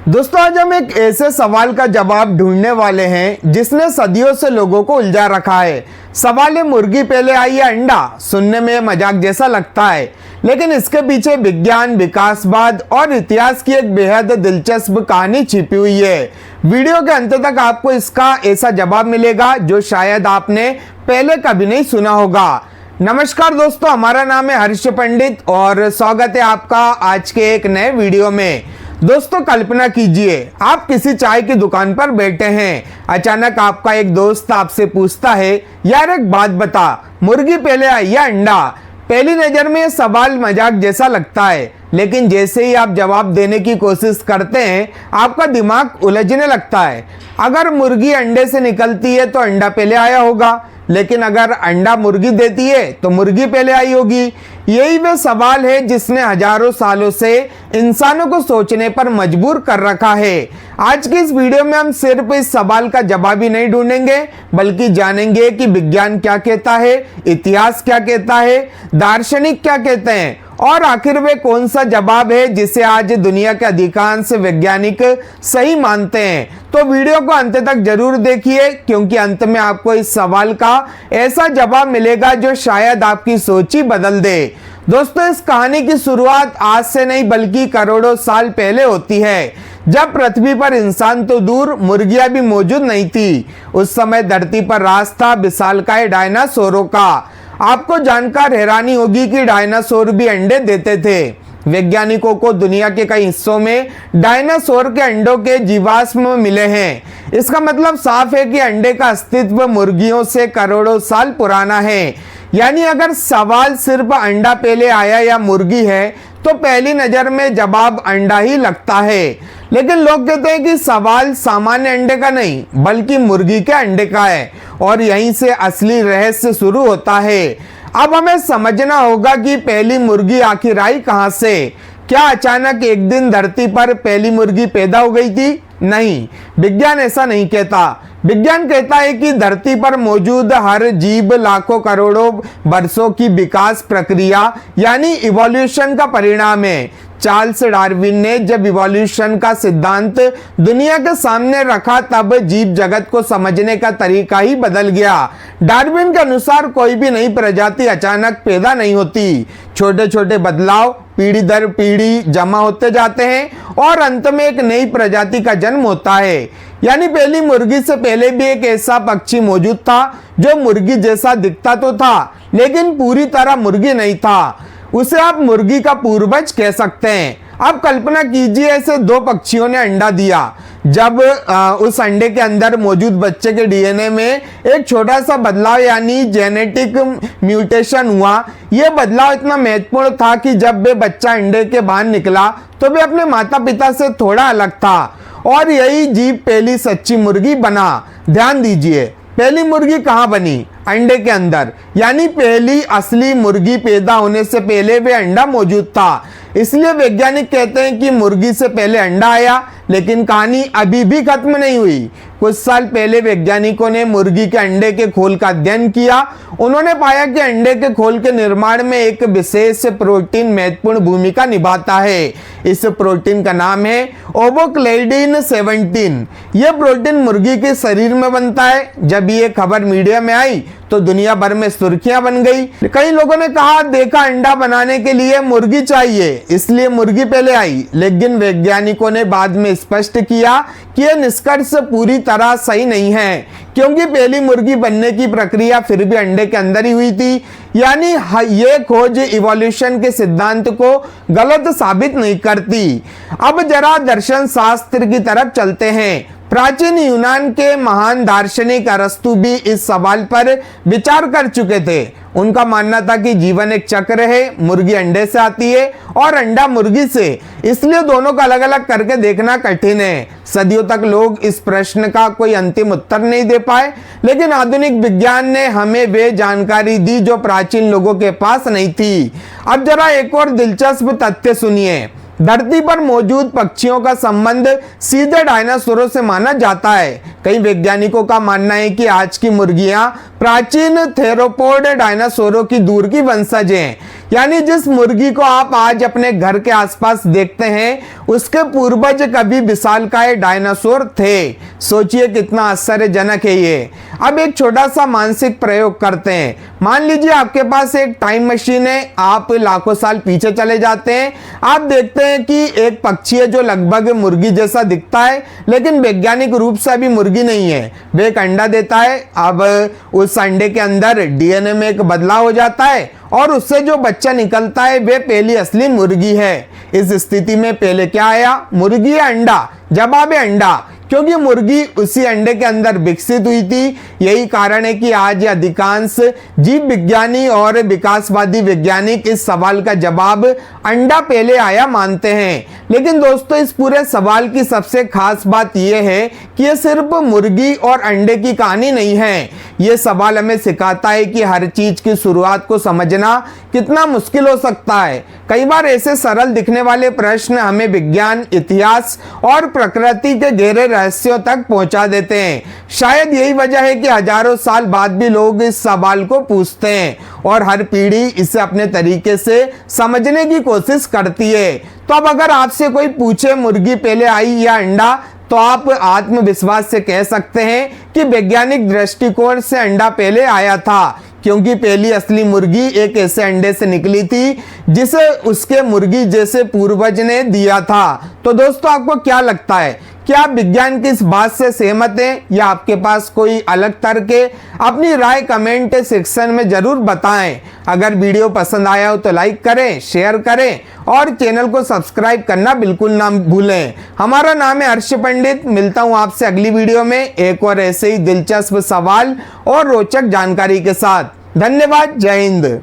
दोस्तों, आज हम एक ऐसे सवाल का जवाब ढूंढने वाले हैं जिसने सदियों से लोगों को उलझा रखा है। सवाल है, मुर्गी पहले आई या अंडा? सुनने में मजाक जैसा लगता है, लेकिन इसके पीछे विज्ञान, विकासवाद और इतिहास की एक बेहद दिलचस्प कहानी छिपी हुई है। वीडियो के अंत तक आपको इसका ऐसा जवाब मिलेगा जो शायद आपने पहले कभी नहीं सुना होगा। नमस्कार दोस्तों, हमारा नाम है हर्ष पंडित और स्वागत है आपका आज के एक नए वीडियो में। दोस्तों, कल्पना कीजिए आप किसी चाय की दुकान पर बैठे हैं। अचानक आपका एक दोस्त आपसे पूछता है, यार एक बात बता, मुर्गी पहले आई या अंडा? पहली नजर में यह सवाल मजाक जैसा लगता है, लेकिन जैसे ही आप जवाब देने की कोशिश करते हैं आपका दिमाग उलझने लगता है। अगर मुर्गी अंडे से निकलती है तो अंडा पहले आया होगा, लेकिन अगर अंडा मुर्गी देती है तो मुर्गी पहले आई होगी। यही वह सवाल है जिसने हजारों सालों से इंसानों को सोचने पर मजबूर कर रखा है। आज की इस वीडियो में हम सिर्फ इस सवाल का जवाब ही नहीं ढूंढेंगे, बल्कि जानेंगे कि विज्ञान क्या कहता है, इतिहास क्या कहता है, दार्शनिक क्या कहते हैं और आखिर वे कौन सा जवाब है जिसे आज दुनिया के अधिकांश वैज्ञानिक सही मानते हैं। तो वीडियो को अंत तक जरूर देखिए, क्योंकि अंत में आपको इस सवाल का ऐसा जवाब मिलेगा जो शायद आपकी सोच ही बदल दे। दोस्तों, इस कहानी की शुरुआत आज से नहीं बल्कि करोड़ों साल पहले होती है, जब पृथ्वी पर इंसान तो दूर, मुर्गियां भी मौजूद नहीं थी। उस समय धरती पर राज था विशालकाय डायनासोरों का। आपको जानकर हैरानी होगी कि डायनासोर भी अंडे देते थे। वैज्ञानिकों को दुनिया के कई हिस्सों में डायनासोर के अंडों के जीवाश्म मिले हैं। इसका मतलब साफ है कि अंडे का अस्तित्व मुर्गियों से करोड़ों साल पुराना है। यानी अगर सवाल सिर्फ अंडा पहले आया या मुर्गी है तो पहली नजर में जवाब अंडा ही लगता है। लेकिन लोग कहते हैं कि सवाल सामान्य अंडे का नहीं बल्कि मुर्गी के अंडे का है, और यहीं से असली रहस्य शुरू होता है। अब हमें समझना होगा कि पहली मुर्गी आखिर आई कहां से। क्या अचानक एक दिन धरती पर पहली मुर्गी पैदा हो गई थी? नहीं, विज्ञान ऐसा नहीं कहता। विज्ञान कहता है कि धरती पर मौजूद हर जीव लाखों करोड़ों वर्षों की विकास प्रक्रिया यानी इवोल्यूशन का परिणाम है। चार्ल्स डार्विन ने जब इवोल्यूशन का सिद्धांत दुनिया के सामने रखा तब जीव जगत को समझने का तरीका ही बदल गया। डार्विन के अनुसार कोई भी नई प्रजाति अचानक पैदा नहीं होती। छोटे छोटे बदलाव पीढ़ी दर पीढ़ी जमा होते जाते हैं और अंत में एक नई प्रजाति का जन्म होता है। यानी पहली मुर्गी से पहले भी एक ऐसा पक्षी मौजूद था जो मुर्गी जैसा दिखता तो था, लेकिन पूरी तरह मुर्गी नहीं था। उसे आप मुर्गी का पूर्वज कह सकते हैं। अब कल्पना कीजिए, ऐसे दो पक्षियों ने अंडा दिया। जब उस अंडे के अंदर मौजूद बच्चे के डीएनए में एक छोटा सा बदलाव यानी जेनेटिक म्यूटेशन हुआ। यह बदलाव इतना महत्वपूर्ण था कि जब वे बच्चा अंडे के बाहर निकला तो वे अपने माता पिता से थोड़ा अलग था, और यही जीव पहली सच्ची मुर्गी बना। ध्यान दीजिए, पहली मुर्गी कहाँ बनी? अंडे के अंदर। यानी पहली असली मुर्गी पैदा होने से पहले वे अंडा मौजूद था। इसलिए वैज्ञानिक कहते हैं कि मुर्गी से पहले अंडा आया, लेकिन कहानी अभी भी खत्म नहीं हुई। कुछ साल पहले वैज्ञानिकों ने मुर्गी के अंडे के खोल का अध्ययन किया। उन्होंने पाया कि अंडे के खोल के निर्माण में एक विशेष प्रोटीन महत्वपूर्ण भूमिका निभाता है। इस प्रोटीन का नाम है ओवोक्लेडिन 17। यह प्रोटीन मुर्गी के शरीर में बनता है। जब ये खबर मीडिया में आई तो दुनिया भर में सुर्खियां बन गई। कई लोगों ने कहा, देखा, अंडा बनाने के लिए मुर्गी चाहिए, इसलिए मुर्गी पहले आई। लेकिन वैज्ञानिकों ने बाद में स्पष्ट किया कि यह निष्कर्ष पूरी तरह सही नहीं है, क्योंकि पहली मुर्गी बनने की प्रक्रिया फिर भी अंडे के अंदर ही हुई थी। यानी यह खोज इवोल्यूशन के सिद्धांत को गलत साबित नहीं करती। अब जरा दर्शन शास्त्र की तरफ चलते हैं। प्राचीन यूनान के महान दार्शनिक अरस्तु भी इस सवाल पर विचार कर चुके थे। उनका मानना था कि जीवन एक चक्र है, मुर्गी अंडे से आती है और अंडा मुर्गी से, इसलिए दोनों को अलग अलग करके देखना कठिन है। सदियों तक लोग इस प्रश्न का कोई अंतिम उत्तर नहीं दे पाए, लेकिन आधुनिक विज्ञान ने हमें वे जानकारी दी जो प्राचीन लोगों के पास नहीं थी। अब जरा एक और दिलचस्प तथ्य सुनिए। धरती पर मौजूद पक्षियों का संबंध सीधे डायनासोरों से माना जाता है। कई वैज्ञानिकों का मानना है कि आज की मुर्गियां प्राचीन थेरोपोड डायनासोरों की दूर की वंशज हैं। यानी जिस मुर्गी को आप आज अपने घर के आसपास देखते हैं उसके पूर्वज कभी विशालकाय डायनासोर थे। सोचिए कितना आश्चर्यजनक है ये। अब एक छोटा सा मानसिक प्रयोग करते हैं। मान लीजिए आपके पास एक टाइम मशीन है, आप लाखों साल पीछे चले जाते हैं। आप देखते हैं कि एक पक्षी है जो लगभग मुर्गी जैसा दिखता है, लेकिन वैज्ञानिक रूप से अभी मुर्गी नहीं है। वे एक अंडा देता है। अब उस अंडे के अंदर डीएनए में एक बदलाव हो जाता है और उससे जो बच्चा निकलता है वे पहली असली मुर्गी है। इस स्थिति में पहले क्या आया, मुर्गी या अंडा? जवाब है अंडा, क्योंकि मुर्गी उसी अंडे के अंदर विकसित हुई थी। यही कारण है कि आज अधिकांश जीव विज्ञानी और विकासवादी वैज्ञानिक इस सवाल का जवाब अंडा पहले आया मानते हैं। लेकिन दोस्तों, इस पूरे सवाल की सबसे खास बात यह है कि यह सिर्फ मुर्गी और अंडे की कहानी नहीं है। यह सवाल हमें सिखाता है कि हर चीज की शुरुआत को समझना कितना मुश्किल हो सकता है। कई बार ऐसे सरल दिखने वाले प्रश्न हमें विज्ञान, इतिहास और प्रकृति के गहरे रहस्यों तक पहुंचा देते हैं। शायद यही वजह है कि हजारों साल बाद भी लोग इस सवाल को पूछते हैं और हर पीढ़ी इसे अपने तरीके से समझने की कोशिश करती है। तो अब अगर आपसे कोई पूछे मुर्गी पहले आई या अंडा, तो आप आत्मविश्वास से कह सकते हैं कि वैज्ञानिक दृष्टिकोण से अंडा पहले आया था, क्योंकि पहली असली मुर्गी एक ऐसे अंडे से निकली थी जिसे उसके मुर्गी जैसे पूर्वज ने दिया था। तो दोस्तों, आपको क्या लगता है? क्या आप विज्ञान की इस बात से सहमत हैं या आपके पास कोई अलग तर्क है? अपनी राय कमेंट सेक्शन में जरूर बताएं। अगर वीडियो पसंद आया हो तो लाइक करें, शेयर करें और चैनल को सब्सक्राइब करना बिल्कुल ना भूलें। हमारा नाम है हर्ष पंडित। मिलता हूं आपसे अगली वीडियो में एक और ऐसे ही दिलचस्प सवाल और रोचक जानकारी के साथ। धन्यवाद। जय हिंद।